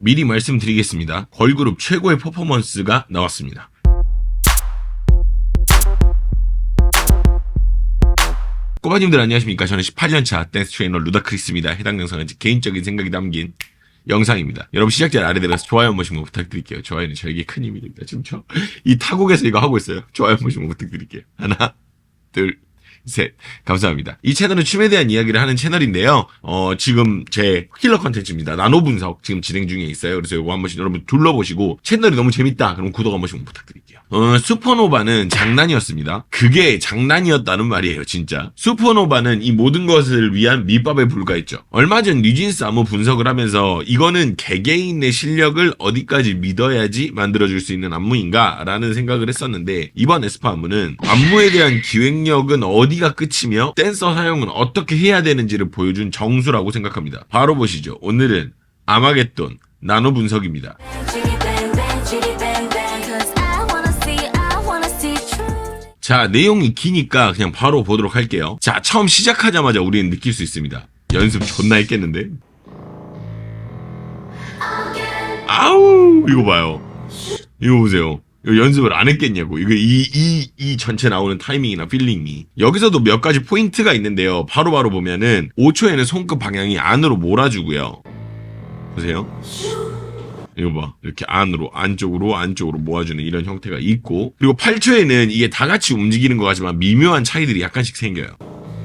미리 말씀드리겠습니다. 걸그룹 최고의 퍼포먼스가 나왔습니다. 꼬마님들 안녕하십니까? 저는 18년차 댄스 트레이너 루다크리스입니다. 해당 영상은 제 개인적인 생각이 담긴 영상입니다. 여러분 시작자 아래 내려서 좋아요 한 번씩만 부탁드릴게요. 좋아요는 저에게 큰 힘이 됩니다. 지금 이 타국에서 이거 하고 있어요. 좋아요 한 번씩만 부탁드릴게요. 하나, 둘, 셋. 감사합니다. 이 채널은 춤에 대한 이야기를 하는 채널인데요. 지금 제 킬러 컨텐츠입니다. 나노 분석 지금 진행 중에 있어요. 그래서 이거 한 번씩 여러분 둘러보시고 채널이 너무 재밌다. 그럼 구독 한 번씩 부탁드릴게요. 슈퍼노바는 장난이었습니다. 그게 장난이었다는 말이에요, 진짜. 슈퍼노바는 이 모든 것을 위한 밑밥에 불과했죠. 얼마 전 뉴진스 안무 분석을 하면서 이거는 개개인의 실력을 어디까지 믿어야지 만들어줄 수 있는 안무인가? 라는 생각을 했었는데 이번 에스파 안무는 안무에 대한 기획력은 어디가 끝이며 댄서 사용은 어떻게 해야 되는지를 보여준 정수라고 생각합니다. 바로 보시죠. 오늘은 아마겟돈 나노 분석입니다. 자, 내용이 기니까 그냥 바로 보도록 할게요. 자, 처음 시작하자마자 우리는 느낄 수 있습니다. 연습 존나 했겠는데? 아우, 이거 봐요. 이거 보세요. 이거 연습을 안 했겠냐고. 이거 이 전체 나오는 타이밍이나 필링이. 여기서도 몇 가지 포인트가 있는데요. 바로바로 보면은 5초에는 손끝 방향이 안으로 몰아주고요. 보세요. 이거 봐. 이렇게 안쪽으로 모아주는 이런 형태가 있고, 그리고 8초에는 이게 다 같이 움직이는 것 같지만 미묘한 차이들이 약간씩 생겨요.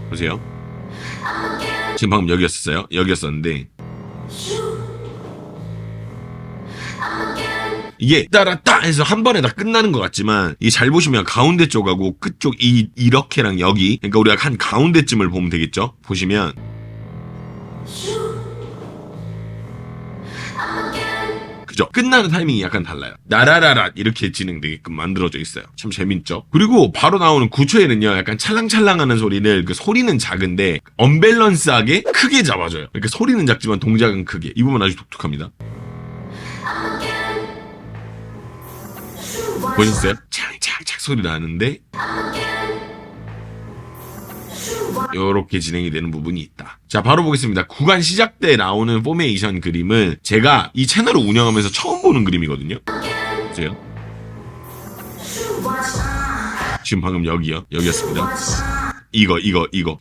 보세요. 지금 방금 여기였었어요. 여기였었는데 이게 따라따 해서 한 번에 다 끝나는 것 같지만 이게 잘 보시면 가운데 쪽하고 끝쪽 이렇게랑 여기, 그러니까 우리가 한 가운데쯤을 보면 되겠죠. 보시면 그죠? 끝나는 타이밍이 약간 달라요. 나라라라 이렇게 진행되게끔 만들어져 있어요. 참 재밌죠? 그리고 바로 나오는 9초에는요, 약간 찰랑찰랑하는 소리를, 그 소리는 작은데 언밸런스하게 크게 잡아줘요. 그러니까 소리는 작지만 동작은 크게. 이 부분 아주 독특합니다. 보셨어요? 착착착 소리 나는데 요렇게 진행이 되는 부분이 있다. 자, 바로 보겠습니다. 구간 시작 때 나오는 포메이션 그림은 제가 이 채널을 운영하면서 처음 보는 그림이거든요. 보세요. 지금 방금 여기였습니다. 이거.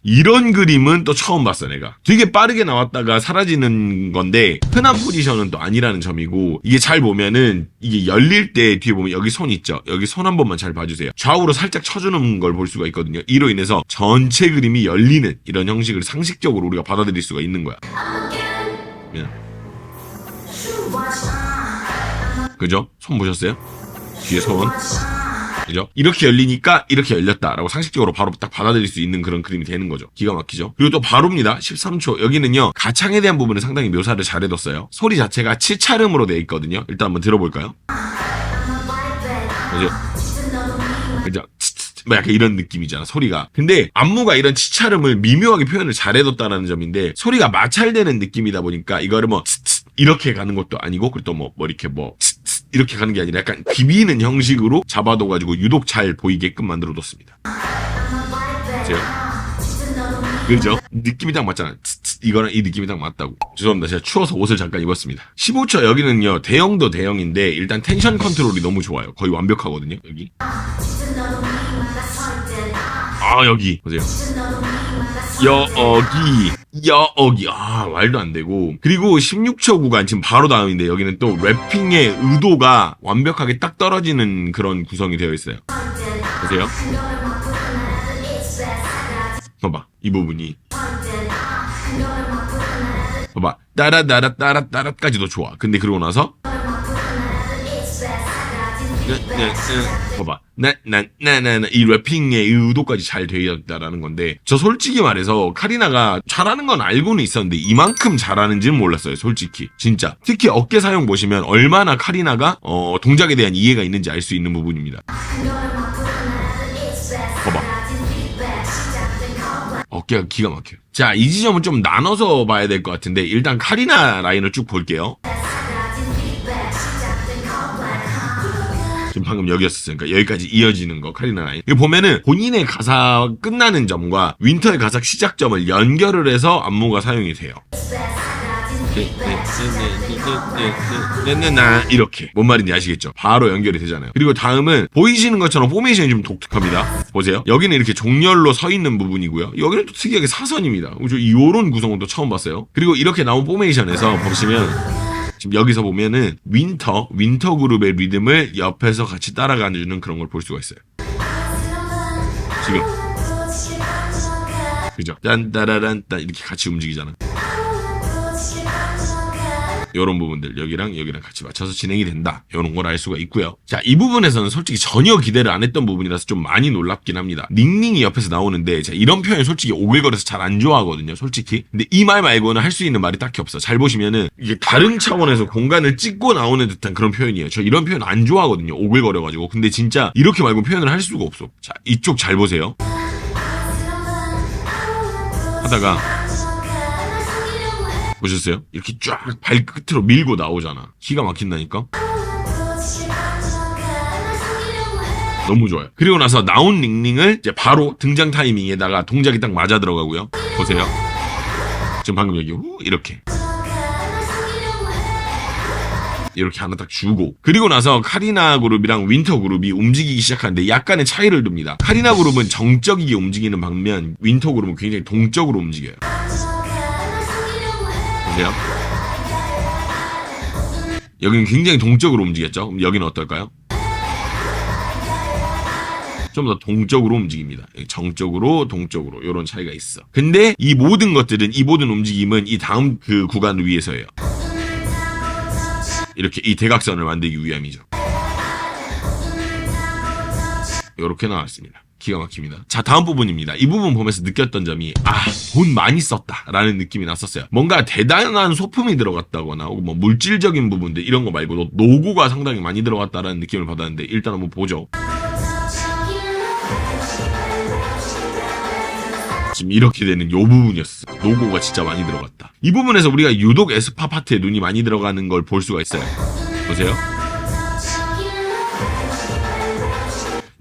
이런 그림은 또 처음 봤어, 내가. 되게 빠르게 나왔다가 사라지는 건데, 흔한 포지션은 또 아니라는 점이고, 이게 잘 보면은, 이게 열릴 때 뒤에 보면 여기 손 있죠? 여기 손 한 번만 잘 봐주세요. 좌우로 살짝 쳐주는 걸 볼 수가 있거든요. 이로 인해서 전체 그림이 열리는 이런 형식을 상식적으로 우리가 받아들일 수가 있는 거야. 그죠? 손 보셨어요? 뒤에 손. 그죠? 이렇게 열리니까 이렇게 열렸다라고 상식적으로 바로 딱 받아들일 수 있는 그런 그림이 되는 거죠. 기가 막히죠? 그리고 또 바로입니다. 13초. 여기는요, 가창에 대한 부분을 상당히 묘사를 잘 해뒀어요. 소리 자체가 치찰음으로 되어 있거든요. 일단 한번 들어볼까요? 그죠? 뭐 약간 이런 느낌이잖아, 소리가. 근데 안무가 이런 치찰음을 미묘하게 표현을 잘 해뒀다는 점인데, 소리가 마찰되는 느낌이다 보니까 이거를 뭐 이렇게 가는 것도 아니고, 그리고 또 이렇게 이렇게 가는 게 아니라 약간 비비는 형식으로 잡아둬가지고 유독 잘 보이게끔 만들어뒀습니다. 보세요. 그죠? 느낌이 딱 맞잖아. 이거랑 이 느낌이 딱 맞다고. 죄송합니다. 제가 추워서 옷을 잠깐 입었습니다. 15초 여기는요, 대형도 대형인데 일단 텐션 컨트롤이 너무 좋아요. 거의 완벽하거든요. 여기. 여기 보세요. 여기. 말도 안 되고. 그리고 16초 구간 지금 바로 다음인데 여기는 또 래핑의 의도가 완벽하게 딱 떨어지는 그런 구성이 되어 있어요. 보세요. 봐봐, 이 부분이. 봐봐, 따라따라따라따라까지도 좋아. 근데 그러고 나서 봐봐, 나나나나 이 래핑의 의도까지 잘 되어 있다라는 건데, 저 솔직히 말해서 카리나가 잘하는 건 알고는 있었는데 이만큼 잘하는지는 몰랐어요, 솔직히. 진짜 특히 어깨 사용 보시면 얼마나 카리나가 동작에 대한 이해가 있는지 알 수 있는 부분입니다. 봐봐, 어깨가 기가 막혀요. 자, 이 지점은 좀 나눠서 봐야 될 것 같은데, 일단 카리나 라인을 쭉 볼게요. 지금 방금 여기였었어요. 그러니까 여기까지 이어지는 거, 카리나 라인. 이거 보면은 본인의 가사 끝나는 점과 윈터의 가사 시작점을 연결을 해서 안무가 사용이 돼요. 이렇게 뭔 말인지 아시겠죠? 바로 연결이 되잖아요. 그리고 다음은 보이시는 것처럼 포메이션이 좀 독특합니다. 보세요. 여기는 이렇게 종렬로 서 있는 부분이고요. 여기는 또 특이하게 사선입니다. 이런 구성은 또 처음 봤어요. 그리고 이렇게 나온 포메이션에서 보시면 지금 여기서 보면은 윈터 그룹의 리듬을 옆에서 같이 따라가주는 그런 걸 볼 수가 있어요. 지금 그죠? 딴따라란따 이렇게 같이 움직이잖아. 이런 부분들 여기랑 같이 맞춰서 진행이 된다. 이런 걸 알 수가 있고요. 자, 이 부분에서는 솔직히 전혀 기대를 안 했던 부분이라서 좀 많이 놀랍긴 합니다. 닝닝이 옆에서 나오는데 제가 이런 표현 솔직히 오글거려서 잘 안 좋아하거든요. 솔직히. 근데 이 말 말고는 할 수 있는 말이 딱히 없어. 잘 보시면은 이게 다른 차원에서 공간을 찍고 나오는 듯한 그런 표현이에요. 저 이런 표현 안 좋아하거든요. 오글거려가지고. 근데 진짜 이렇게 말고 표현을 할 수가 없어. 자, 이쪽 잘 보세요. 하다가 보셨어요? 이렇게 쫙 발끝으로 밀고 나오잖아. 기가 막힌다니까? 너무 좋아요. 그리고 나서 나온 링링을 이제 바로 등장 타이밍에다가 동작이 딱 맞아 들어가고요. 보세요. 지금 방금 여기 이렇게 하나 딱 주고, 그리고 나서 카리나 그룹이랑 윈터 그룹이 움직이기 시작하는데 약간의 차이를 둡니다. 카리나 그룹은 정적이게 움직이는 반면 윈터 그룹은 굉장히 동적으로 움직여요. 보세요. 여기는 굉장히 동적으로 움직였죠. 그럼 여기는 어떨까요? 좀 더 동적으로 움직입니다. 정적으로, 동적으로 이런 차이가 있어. 근데 이 모든 움직임은 이 다음 그 구간을 위해서예요. 이렇게 이 대각선을 만들기 위함이죠. 이렇게 나왔습니다. 기가 막힙니다. 자, 다음 부분입니다. 이 부분 보면서 느꼈던 점이 돈 많이 썼다 라는 느낌이 났었어요. 뭔가 대단한 소품이 들어갔다거나 혹은 뭐 물질적인 부분들 이런 거 말고 노고가 상당히 많이 들어갔다라는 느낌을 받았는데 일단 한번 보죠. 지금 이렇게 되는 요 부분이었어. 노고가 진짜 많이 들어갔다. 이 부분에서 우리가 유독 에스파 파트에 눈이 많이 들어가는 걸 볼 수가 있어요. 보세요.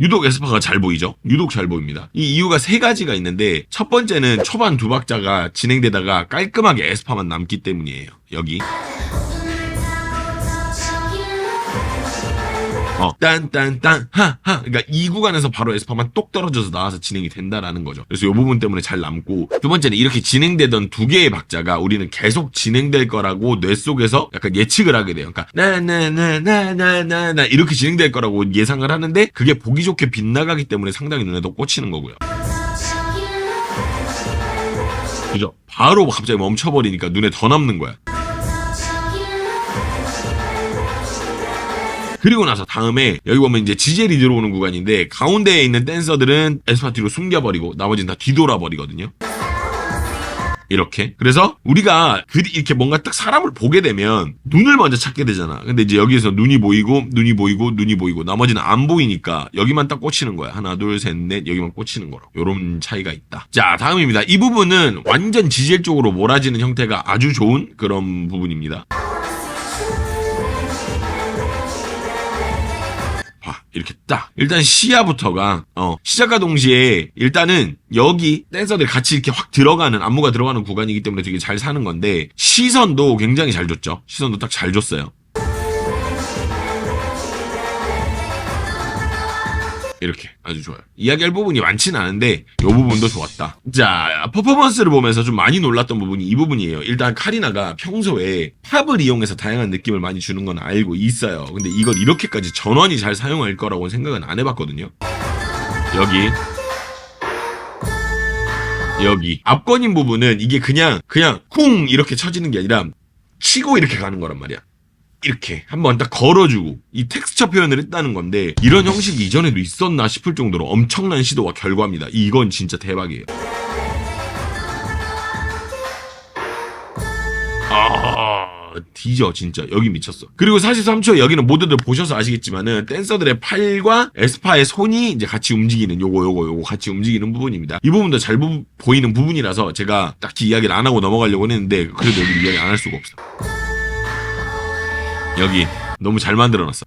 유독 에스파가 잘 보이죠? 유독 잘 보입니다. 이 이유가 세 가지가 있는데, 첫 번째는 초반 두 박자가 진행되다가 깔끔하게 에스파만 남기 때문이에요. 여기. 딴딴딴 하하. 그러니까 이 구간에서 바로 에스파만 똑 떨어져서 나와서 진행이 된다라는 거죠. 그래서 이 부분 때문에 잘 남고, 두 번째는 이렇게 진행되던 두 개의 박자가 우리는 계속 진행될 거라고 뇌 속에서 약간 예측을 하게 돼요. 그러니까 나나나나나나나 이렇게 진행될 거라고 예상을 하는데 그게 보기 좋게 빗나가기 때문에 상당히 눈에 더 꽂히는 거고요. 그죠? 바로 갑자기 멈춰버리니까 눈에 더 남는 거야. 그리고 나서 다음에 여기 보면 이제 지젤이 들어오는 구간인데, 가운데에 있는 댄서들은 에스파 뒤로 숨겨버리고 나머지는 다 뒤돌아버리거든요. 이렇게. 그래서 우리가 이렇게 뭔가 딱 사람을 보게 되면 눈을 먼저 찾게 되잖아. 근데 이제 여기에서 눈이 보이고 나머지는 안 보이니까 여기만 딱 꽂히는 거야. 하나, 둘, 셋, 넷 여기만 꽂히는 거로. 요런 차이가 있다. 자, 다음입니다. 이 부분은 완전 지젤 쪽으로 몰아지는 형태가 아주 좋은 그런 부분입니다. 이렇게 딱 일단 시야부터가 시작과 동시에 일단은 여기 댄서들이 같이 이렇게 확 들어가는, 안무가 들어가는 구간이기 때문에 되게 잘 사는 건데, 시선도 굉장히 잘 줬죠. 시선도 딱 잘 줬어요. 이렇게 아주 좋아요. 이야기할 부분이 많지는 않은데 이 부분도 좋았다. 자, 퍼포먼스를 보면서 좀 많이 놀랐던 부분이 이 부분이에요. 일단 카리나가 평소에 팝을 이용해서 다양한 느낌을 많이 주는 건 알고 있어요. 근데 이걸 이렇게까지 전원이 잘 사용할 거라고는 생각은 안 해봤거든요. 여기 앞건인 부분은 이게 그냥 쿵 이렇게 쳐지는 게 아니라 치고 이렇게 가는 거란 말이야. 이렇게 한번 딱 걸어주고 이 텍스처 표현을 했다는 건데, 이런 형식이 이전에도 있었나 싶을 정도로 엄청난 시도와 결과입니다. 이건 진짜 대박이에요. 뒤져 진짜. 여기 미쳤어. 그리고 43초에 여기는 모두들 보셔서 아시겠지만은 댄서들의 팔과 에스파의 손이 이제 같이 움직이는 요거 같이 움직이는 부분입니다. 이 부분도 잘 보이는 부분이라서 제가 딱히 이야기를 안 하고 넘어가려고 했는데, 그래도 여기 이야기 안 할 수가 없어. 여기 너무 잘 만들어놨어.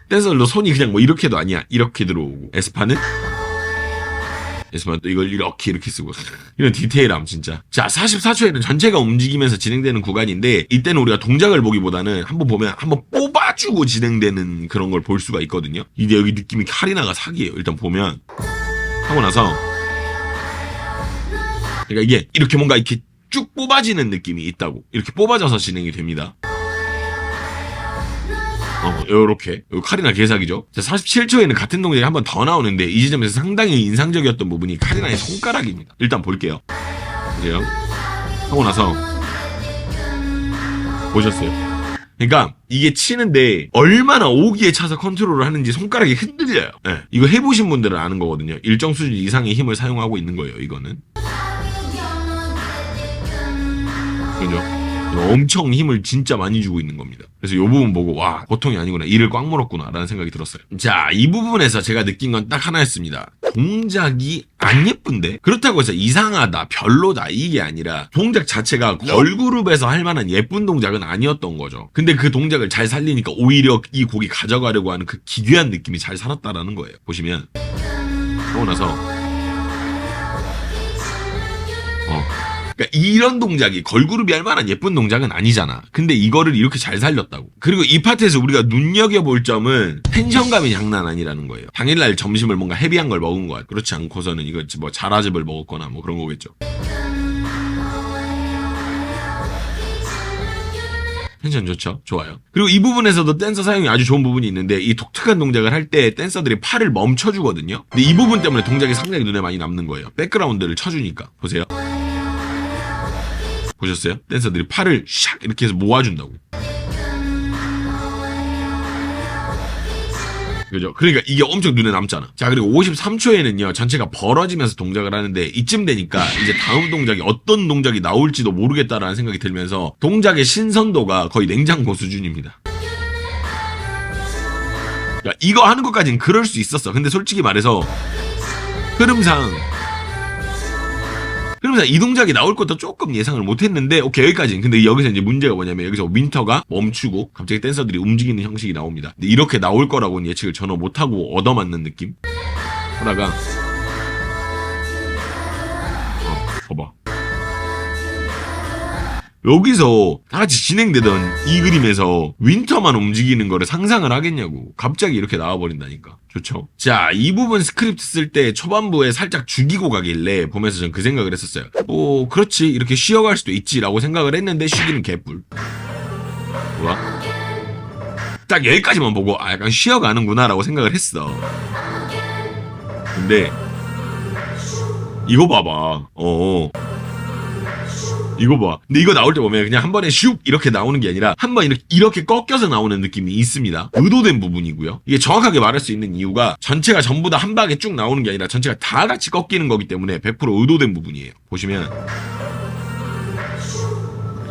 댄서들도 손이 그냥 뭐 이렇게도 아니야. 이렇게 들어오고, 에스파는 그래서 또 이걸 이렇게 쓰고 이런 디테일함 진짜. 자, 44초에는 전체가 움직이면서 진행되는 구간인데 이때는 우리가 동작을 보기보다는 한번 보면 한번 뽑아주고 진행되는 그런 걸 볼 수가 있거든요. 이제 여기 느낌이 카리나가 사기예요. 일단 보면 하고 나서 그러니까 이게 이렇게 뭔가 이렇게 쭉 뽑아지는 느낌이 있다고. 이렇게 뽑아져서 진행이 됩니다. 요렇게. 카리나 개사기죠. 자, 47초에는 같은 동작이 한 번 더 나오는데 이 지점에서 상당히 인상적이었던 부분이 카리나의 손가락입니다. 일단 볼게요. 보세요. 하고 나서 보셨어요? 그러니까 이게 치는데 얼마나 오기에 차서 컨트롤을 하는지 손가락이 흔들려요. 네. 이거 해보신 분들은 아는 거거든요. 일정 수준 이상의 힘을 사용하고 있는 거예요. 이거는. 그죠? 엄청 힘을 진짜 많이 주고 있는 겁니다. 그래서 이 부분 보고 와 보통이 아니구나. 이를 꽉 물었구나 라는 생각이 들었어요. 자, 이 부분에서 제가 느낀 건 딱 하나였습니다. 동작이 안 예쁜데? 그렇다고 해서 이상하다, 별로다 이게 아니라 동작 자체가 걸그룹에서 할 만한 예쁜 동작은 아니었던 거죠. 근데 그 동작을 잘 살리니까 오히려 이 곡이 가져가려고 하는 그 기괴한 느낌이 잘 살았다라는 거예요. 보시면 하고 나서 그러니까 이런 동작이 걸그룹이 할 만한 예쁜 동작은 아니잖아. 근데 이거를 이렇게 잘 살렸다고. 그리고 이 파트에서 우리가 눈여겨볼 점은 텐션감이 장난 아니라는 거예요. 당일날 점심을 뭔가 헤비한 걸 먹은 거야. 그렇지 않고서는 이거 뭐 자라즙을 먹었거나 뭐 그런 거겠죠. 텐션 좋죠? 좋아요. 그리고 이 부분에서도 댄서 사용이 아주 좋은 부분이 있는데 이 독특한 동작을 할 때 댄서들이 팔을 멈춰주거든요. 근데 이 부분 때문에 동작이 상당히 눈에 많이 남는 거예요. 백그라운드를 쳐주니까. 보세요. 보셨어요? 댄서들이 팔을 샥 이렇게 해서 모아준다고. 그죠? 그러니까 이게 엄청 눈에 남잖아. 자, 그리고 53초에는요 전체가 벌어지면서 동작을 하는데 이쯤 되니까 이제 다음 동작이 어떤 동작이 나올지도 모르겠다라는 생각이 들면서 동작의 신선도가 거의 냉장고 수준입니다. 야, 이거 하는 것까지는 그럴 수 있었어. 근데 솔직히 말해서 흐름상 이 동작이 나올 것도 조금 예상을 못했는데 오케이 여기까지는. 근데 여기서 이제 문제가 뭐냐면 여기서 윈터가 멈추고 갑자기 댄서들이 움직이는 형식이 나옵니다. 근데 이렇게 나올 거라고는 예측을 전혀 못하고 얻어맞는 느낌 하다가 봐봐 여기서 다같이 진행되던 이 그림에서 윈터만 움직이는 거를 상상을 하겠냐고. 갑자기 이렇게 나와버린다니까. 좋죠? 자, 이 부분 스크립트 쓸 때 초반부에 살짝 죽이고 가길래 보면서 전 그 생각을 했었어요. 그렇지 이렇게 쉬어갈 수도 있지 라고 생각을 했는데 쉬기는 개뿔. 뭐야? 딱 여기까지만 보고 약간 쉬어가는구나 라고 생각을 했어. 근데 이거 봐봐. 이거 봐. 근데 이거 나올 때 보면 그냥 한 번에 슉 이렇게 나오는 게 아니라 한 번 이렇게 꺾여서 나오는 느낌이 있습니다. 의도된 부분이고요. 이게 정확하게 말할 수 있는 이유가 전체가 전부 다 한 방에 쭉 나오는 게 아니라 전체가 다 같이 꺾이는 거기 때문에 100% 의도된 부분이에요. 보시면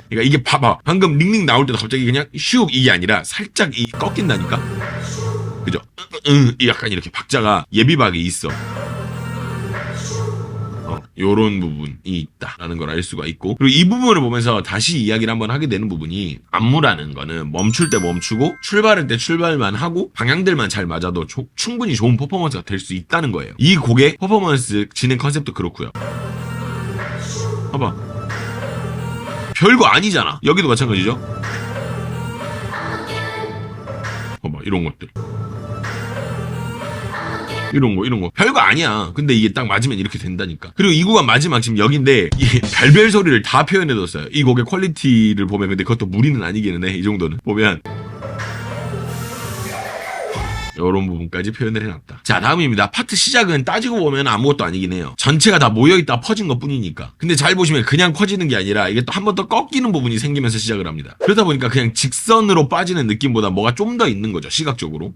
그러니까 이게 봐봐. 방금 링링 나올 때도 갑자기 그냥 슉 이게 아니라 살짝 꺾인다니까. 그죠? 약간 이렇게 박자가 예비박이 있어. 요런 부분이 있다라는 걸 알 수가 있고, 그리고 이 부분을 보면서 다시 이야기를 한번 하게 되는 부분이 안무라는 거는 멈출 때 멈추고 출발할 때 출발만 하고 방향들만 잘 맞아도 충분히 좋은 퍼포먼스가 될 수 있다는 거예요. 이 곡의 퍼포먼스 진행 컨셉도 그렇고요. 봐봐. 별거 아니잖아. 여기도 마찬가지죠. 봐봐 이런 것들. 이런 거 별거 아니야. 근데 이게 딱 맞으면 이렇게 된다니까. 그리고 이 구간 마지막 지금 여기인데 이 별별 소리를 다 표현해뒀어요. 이 곡의 퀄리티를 보면. 근데 그것도 무리는 아니기는 해. 이 정도는 보면 이런 부분까지 표현을 해놨다. 자, 다음입니다. 파트 시작은 따지고 보면 아무것도 아니긴 해요. 전체가 다 모여있다 퍼진 것 뿐이니까. 근데 잘 보시면 그냥 퍼지는 게 아니라 이게 또 한 번 더 꺾이는 부분이 생기면서 시작을 합니다. 그러다 보니까 그냥 직선으로 빠지는 느낌보다 뭐가 좀 더 있는 거죠, 시각적으로.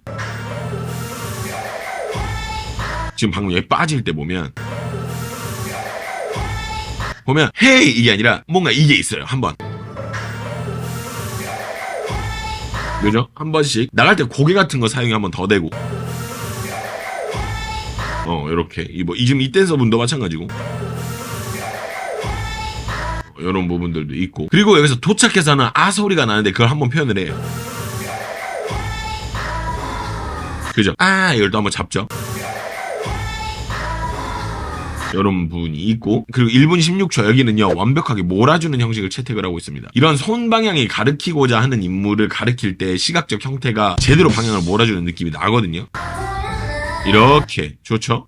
지금 방금 여기 빠질 때 보면 헤이 이게 아니라 뭔가 이게 있어요. 한번 그죠? 한 번씩 나갈 때 고개 같은 거 사용이 한번 더 되고 요렇게 지금 이 댄서분도 마찬가지고 요런 부분들도 있고, 그리고 여기서 도착해서는 소리가 나는데 그걸 한번 표현을 해요. 그죠? 이걸 또 한번 잡죠. 이런 부분이 있고, 그리고 1분 16초 여기는요 완벽하게 몰아주는 형식을 채택을 하고 있습니다. 이런 손 방향이 가리키고자 하는 인물을 가리킬 때 시각적 형태가 제대로 방향을 몰아주는 느낌이 나거든요. 이렇게 좋죠?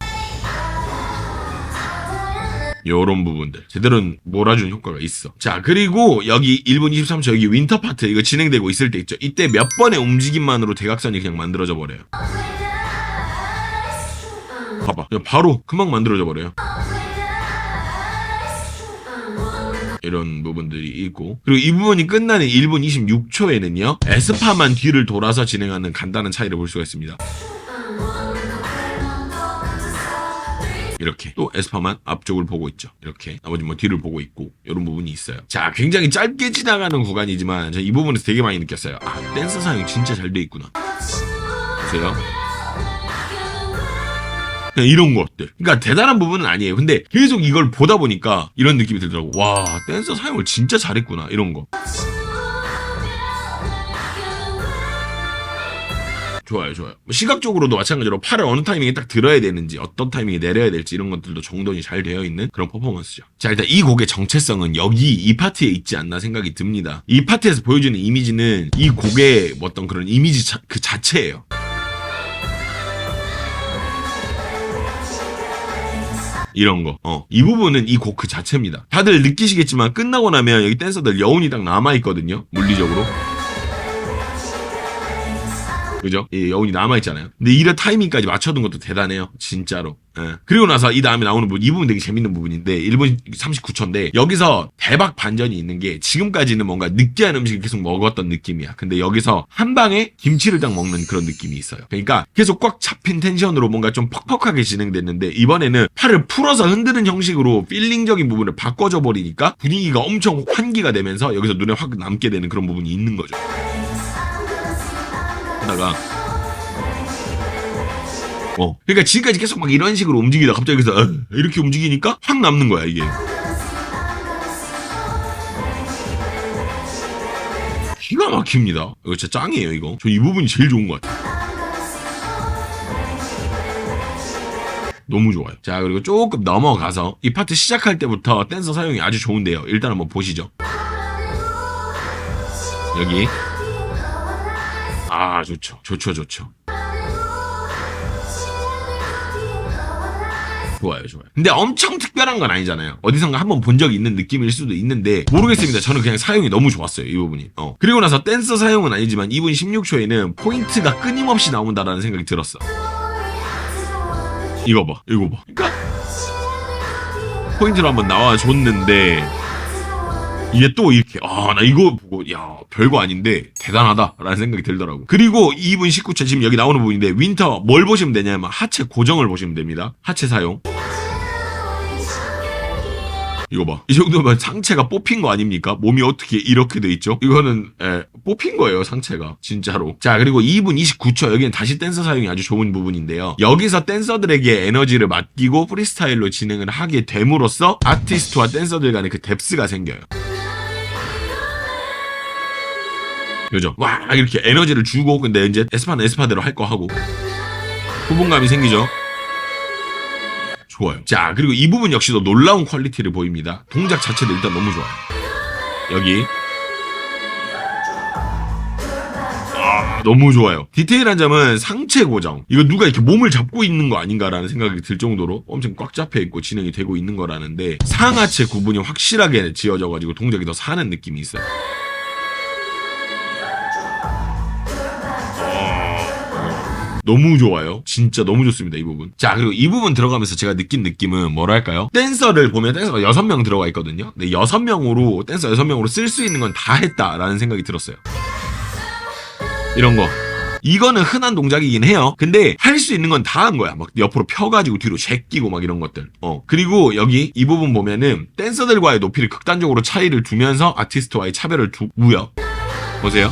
요런 부분들 제대로 몰아주는 효과가 있어. 자, 그리고 여기 1분 23초 여기 윈터 파트 이거 진행되고 있을 때 있죠. 이때 몇 번의 움직임만으로 대각선이 그냥 만들어져 버려요. 봐봐, 바로 금방 만들어져 버려요. 이런 부분들이 있고, 그리고 이 부분이 끝나는 1분 26초에는요 에스파만 뒤를 돌아서 진행하는 간단한 차이를 볼 수가 있습니다. 이렇게 또 에스파만 앞쪽을 보고 있죠. 이렇게 나머지 뭐 뒤를 보고 있고 이런 부분이 있어요. 자, 굉장히 짧게 지나가는 구간이지만 저 이 부분에서 되게 많이 느꼈어요. 아, 댄서 사용 진짜 잘 돼 있구나. 보세요. 그냥 이런 것들. 그러니까 대단한 부분은 아니에요. 근데 계속 이걸 보다 보니까 이런 느낌이 들더라고. 와, 댄서 사용을 진짜 잘했구나. 이런 거. 좋아요, 좋아요. 시각적으로도 마찬가지로 팔을 어느 타이밍에 딱 들어야 되는지, 어떤 타이밍에 내려야 될지 이런 것들도 정돈이 잘 되어 있는 그런 퍼포먼스죠. 자, 일단 이 곡의 정체성은 여기 이 파트에 있지 않나 생각이 듭니다. 이 파트에서 보여주는 이미지는 이 곡의 어떤 그런 이미지 그 자체예요. 이런 거. 이 부분은 이 곡 그 자체입니다. 다들 느끼시겠지만 끝나고 나면 여기 댄서들 여운이 딱 남아있거든요. 물리적으로. 그죠? 예, 여운이 남아있잖아요. 근데 이런 타이밍까지 맞춰둔 것도 대단해요. 진짜로. 예. 그리고 나서 이 다음에 나오는 부분, 이 부분 되게 재밌는 부분인데 1분 39초인데 여기서 대박 반전이 있는 게 지금까지는 뭔가 느끼한 음식을 계속 먹었던 느낌이야. 근데 여기서 한 방에 김치를 딱 먹는 그런 느낌이 있어요. 그러니까 계속 꽉 잡힌 텐션으로 뭔가 좀 퍽퍽하게 진행됐는데 이번에는 팔을 풀어서 흔드는 형식으로 필링적인 부분을 바꿔줘 버리니까 분위기가 엄청 환기가 되면서 여기서 눈에 확 남게 되는 그런 부분이 있는 거죠. 다가 그러니까 지금까지 계속 막 이런 식으로 움직이다 갑자기 그래서 이렇게 움직이니까 확 남는 거야 이게. 기가 막힙니다. 이거 진짜 짱이에요 이거. 저 이 부분이 제일 좋은 것 같아요. 너무 좋아요. 자, 그리고 조금 넘어가서 이 파트 시작할 때부터 댄서 사용이 아주 좋은데요. 일단 한번 보시죠. 여기 아, 좋죠. 좋아요. 근데 엄청 특별한 건 아니잖아요. 어디선가 한번 본 적이 있는 느낌일 수도 있는데 모르겠습니다. 저는 그냥 사용이 너무 좋았어요. 이 부분이. 그리고 나서 댄서 사용은 아니지만 2분 16초에는 포인트가 끊임없이 나온다라는 생각이 들었어. 이거 봐. 그러니까 포인트로 한번 나와줬는데 이게 또 이렇게 나 이거 보고 야 별거 아닌데 대단하다라는 생각이 들더라고. 그리고 2분 19초 지금 여기 나오는 부분인데 윈터 뭘 보시면 되냐면 하체 고정을 보시면 됩니다. 하체 사용. 이거 봐. 이 정도면 상체가 뽑힌 거 아닙니까? 몸이 어떻게 이렇게 돼 있죠? 이거는 뽑힌 거예요, 상체가. 진짜로. 자, 그리고 2분 29초 여기는 다시 댄서 사용이 아주 좋은 부분인데요. 여기서 댄서들에게 에너지를 맡기고 프리스타일로 진행을 하게 됨으로써 아티스트와 댄서들 간의 그 뎁스가 생겨요. 그죠? 와, 이렇게 에너지를 주고 근데 이제 에스파는 에스파대로 할 거 하고 후분감이 생기죠? 좋아요. 자, 그리고 이 부분 역시도 놀라운 퀄리티를 보입니다. 동작 자체도 일단 너무 좋아요. 여기 너무 좋아요. 디테일한 점은 상체 고정. 이거 누가 이렇게 몸을 잡고 있는 거 아닌가라는 생각이 들 정도로 엄청 꽉 잡혀 있고 진행이 되고 있는 거라는데 상하체 구분이 확실하게 지어져가지고 동작이 더 사는 느낌이 있어요. 너무 좋아요. 진짜 너무 좋습니다. 이 부분. 자, 그리고 이 부분 들어가면서 제가 느낀 느낌은 뭐랄까요? 댄서를 보면 댄서가 6명 들어가 있거든요. 근데 6명으로 댄서 6명으로 쓸 수 있는 건 다 했다라는 생각이 들었어요. 이런 거. 이거는 흔한 동작이긴 해요. 근데 할 수 있는 건 다 한 거야. 막 옆으로 펴가지고 뒤로 제끼고 막 이런 것들. 그리고 여기 이 부분 보면은 댄서들과의 높이를 극단적으로 차이를 두면서 아티스트와의 차별을 두고요. 보세요.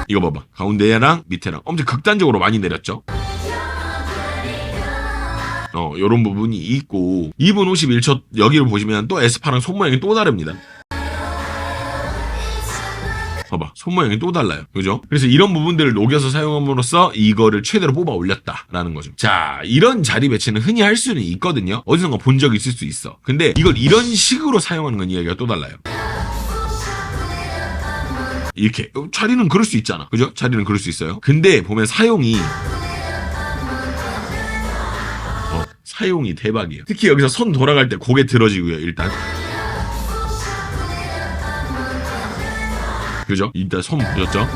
이거 봐봐. 가운데랑 밑에랑 엄청 극단적으로 많이 내렸죠? 요런 부분이 있고 2분 51초 여기를 보시면 또 에스파랑 손 모양이 또 다릅니다. 봐봐. 손 모양이 또 달라요. 그죠? 그래서 이런 부분들을 녹여서 사용함으로써 이거를 최대로 뽑아 올렸다라는 거죠. 자, 이런 자리 배치는 흔히 할 수는 있거든요. 어디선가 본 적이 있을 수 있어. 근데 이걸 이런 식으로 사용하는 건 이야기가 또 달라요. 이렇게 자리는 그럴 수 있잖아. 그죠? 자리는 그럴 수 있어요. 근데 보면 사용이 대박이에요. 특히 여기서 손 돌아갈 때 고개 들어지고요. 일단 그죠? 일단 손 보셨죠?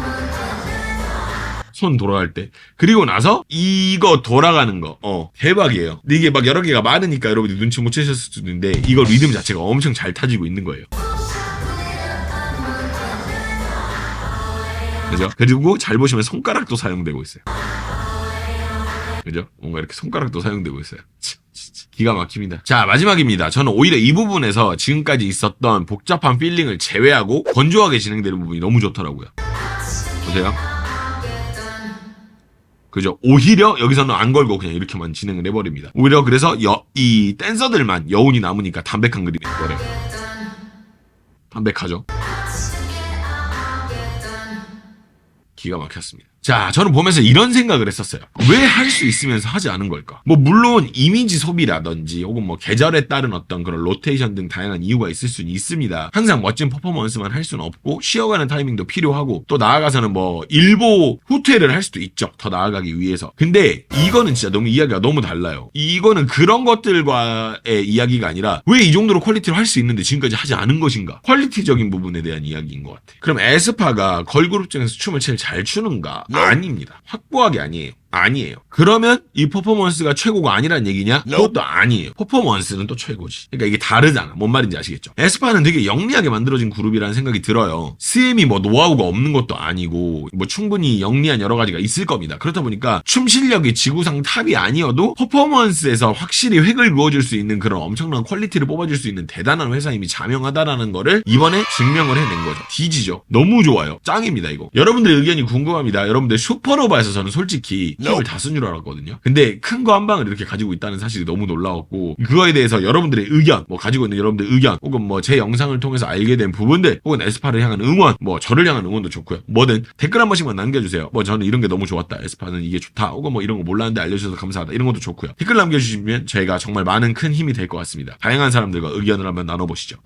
손 돌아갈 때. 그리고 나서 이거 돌아가는 거. 대박이에요. 근데 이게 막 여러 개가 많으니까 여러분들 눈치 못 채셨을 수도 있는데 이거 리듬 자체가 엄청 잘 타지고 있는 거예요. 그죠? 그리고 잘 보시면 손가락도 사용되고 있어요. 그죠? 뭔가 이렇게 손가락도 사용되고 있어요. 진짜 기가 막힙니다. 자, 마지막입니다. 저는 오히려 이 부분에서 지금까지 있었던 복잡한 필링을 제외하고 건조하게 진행되는 부분이 너무 좋더라고요. 보세요. 그죠? 오히려 여기서는 안 걸고 그냥 이렇게만 진행을 해버립니다. 오히려 그래서 이 댄서들만 여운이 남으니까 담백한 그림이 돼버려요. 담백하죠? 기가 막혔습니다. 자, 저는 보면서 이런 생각을 했었어요. 왜 할 수 있으면서 하지 않은 걸까? 뭐 물론 이미지 소비라든지 혹은 뭐 계절에 따른 어떤 그런 로테이션 등 다양한 이유가 있을 수는 있습니다. 항상 멋진 퍼포먼스만 할 수는 없고 쉬어가는 타이밍도 필요하고 또 나아가서는 뭐 일보 후퇴를 할 수도 있죠. 더 나아가기 위해서. 근데 이거는 진짜 너무 이야기가 너무 달라요. 이거는 그런 것들과의 이야기가 아니라 왜 이 정도로 퀄리티로 할 수 있는데 지금까지 하지 않은 것인가? 퀄리티적인 부분에 대한 이야기인 것 같아요. 그럼 에스파가 걸그룹 중에서 춤을 제일 잘 추는가? 아닙니다. 확고하게 아니에요. 그러면 이 퍼포먼스가 최고가 아니란 얘기냐? 그것도 아니에요. 퍼포먼스는 또 최고지. 그러니까 이게 다르잖아. 뭔 말인지 아시겠죠? 에스파는 되게 영리하게 만들어진 그룹이라는 생각이 들어요. CM이 뭐 노하우가 없는 것도 아니고 뭐 충분히 영리한 여러 가지가 있을 겁니다. 그렇다 보니까 춤 실력이 지구상 탑이 아니어도 퍼포먼스에서 확실히 획을 그어줄 수 있는 그런 엄청난 퀄리티를 뽑아줄 수 있는 대단한 회사임이 자명하다라는 거를 이번에 증명을 해낸 거죠. 디지죠. 너무 좋아요. 짱입니다 이거. 여러분들의 의견이 궁금합니다. 여러분들 슈퍼노바에서 저는 솔직히 힘을 다 쓴 줄 알았거든요. 근데 큰 거 한 방을 이렇게 가지고 있다는 사실이 너무 놀라웠고 그거에 대해서 여러분들의 의견, 뭐 가지고 있는 여러분들의 의견 혹은 뭐 제 영상을 통해서 알게 된 부분들 혹은 에스파를 향한 응원, 뭐 저를 향한 응원도 좋고요. 뭐든 댓글 한 번씩만 남겨주세요. 뭐 저는 이런 게 너무 좋았다. 에스파는 이게 좋다. 혹은 뭐 이런 거 몰랐는데 알려주셔서 감사하다. 이런 것도 좋고요. 댓글 남겨주시면 제가 정말 많은 큰 힘이 될 것 같습니다. 다양한 사람들과 의견을 한번 나눠보시죠.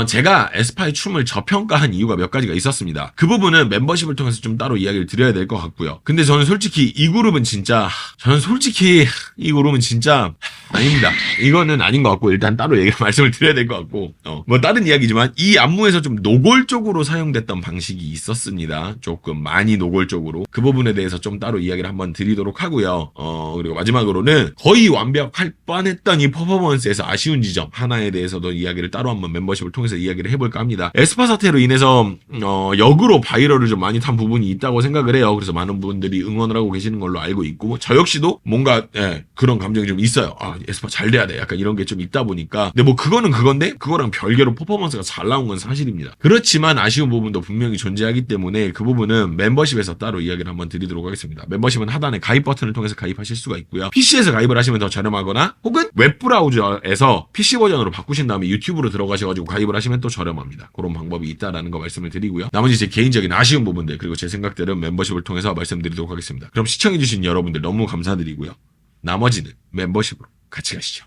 제가 에스파의 춤을 저평가한 이유가 몇 가지가 있었습니다. 그 부분은 멤버십을 통해서 좀 따로 이야기를 드려야 될 것 같고요. 근데 저는 솔직히 이 그룹은 진짜 아닙니다. 이거는 아닌 것 같고 일단 따로 말씀을 드려야 될 것 같고 뭐 다른 이야기지만 이 안무에서 좀 노골적으로 사용됐던 방식이 있었습니다. 조금 많이 노골적으로 그 부분에 대해서 좀 따로 이야기를 한번 드리도록 하고요. 그리고 마지막으로는 거의 완벽할 뻔했던 이 퍼포먼스에서 아쉬운 지점 하나에 대해서도 이야기를 따로 한번 멤버십을 통해서 이야기를 해볼까 합니다. 에스파 사태로 인해서 역으로 바이럴을 좀 많이 탄 부분이 있다고 생각을 해요. 그래서 많은 분들이 응원을 하고 계시는 걸로 알고 있고 저 역시도 뭔가 그런 감정이 좀 있어요. 에스파 잘 돼야 돼. 약간 이런 게 좀 있다 보니까 근데 뭐 그거는 그건데 그거랑 별개로 퍼포먼스가 잘 나온 건 사실입니다. 그렇지만 아쉬운 부분도 분명히 존재하기 때문에 그 부분은 멤버십에서 따로 이야기를 한번 드리도록 하겠습니다. 멤버십은 하단에 가입 버튼을 통해서 가입하실 수가 있고요. PC에서 가입을 하시면 더 저렴하거나 혹은 웹브라우저에서 PC 버전으로 바꾸신 다음에 유튜브로 들어가셔가지고 가입을 하시면 또 저렴합니다. 그런 방법이 있다라는 거 말씀을 드리고요. 나머지 제 개인적인 아쉬운 부분들 그리고 제 생각들은 멤버십을 통해서 말씀드리도록 하겠습니다. 그럼 시청해주신 여러분들 너무 감사드리고요. 나머지는 멤버십으로 같이 가시죠.